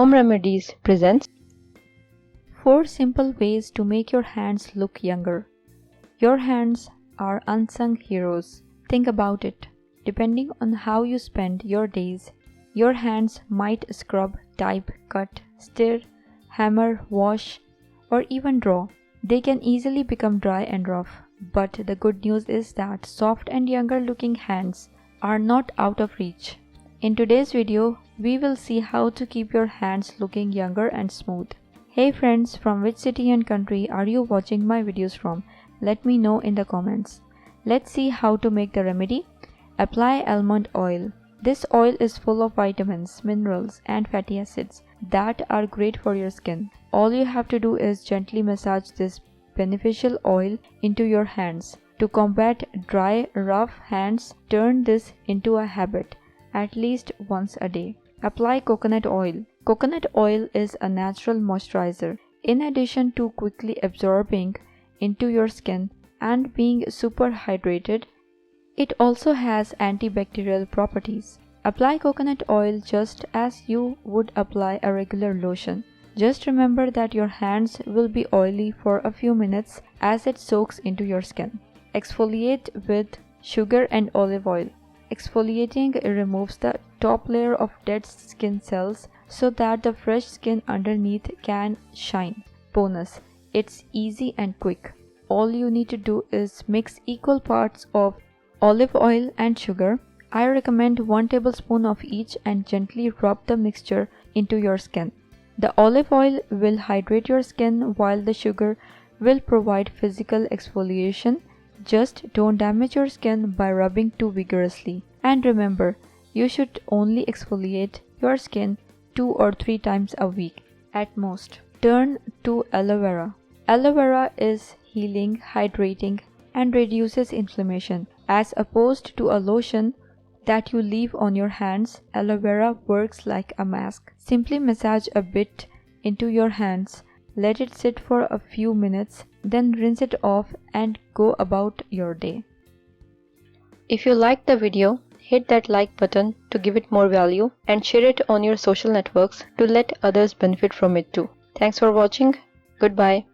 Home Remedies presents 4 simple ways to make your hands look younger. Your hands are unsung heroes. Think about it. Depending on how you spend your days, your hands might scrub, type, cut, stir, hammer, wash, or even draw. They can easily become dry and rough. But the good news is that soft and younger looking hands are not out of reach. In today's video, we will see how to keep your hands looking younger and smooth. Hey friends, from which city and country are you watching my videos from? Let me know in the comments. Let's see how to make the remedy. Apply almond oil. This oil is full of vitamins, minerals, and fatty acids that are great for your skin. All you have to do is gently massage this beneficial oil into your hands. To combat dry, rough hands, turn this into a habit, at least once a day. Apply coconut oil. Coconut oil is a natural moisturizer. In addition to quickly absorbing into your skin and being super hydrated, it also has antibacterial properties. Apply coconut oil just as you would apply a regular lotion. Just remember that your hands will be oily for a few minutes as it soaks into your skin. Exfoliate with sugar and olive oil. Exfoliating removes the top layer of dead skin cells so that the fresh skin underneath can shine. Bonus: it's easy and quick. All you need to do is mix equal parts of olive oil and sugar. I recommend 1 tablespoon of each and gently rub the mixture into your skin. The olive oil will hydrate your skin while the sugar will provide physical exfoliation. Just don't damage your skin by rubbing too vigorously. And remember, you should only exfoliate your skin 2 or 3 times a week at most. Turn to aloe vera. Aloe vera is healing, hydrating, and reduces inflammation. As opposed to a lotion that you leave on your hands, aloe vera works like a mask. Simply massage a bit into your hands, let it sit for a few minutes, then rinse it off and go about your day. If you liked the video, hit that like button to give it more value and share it on your social networks to let others benefit from it too. Thanks for watching. Goodbye.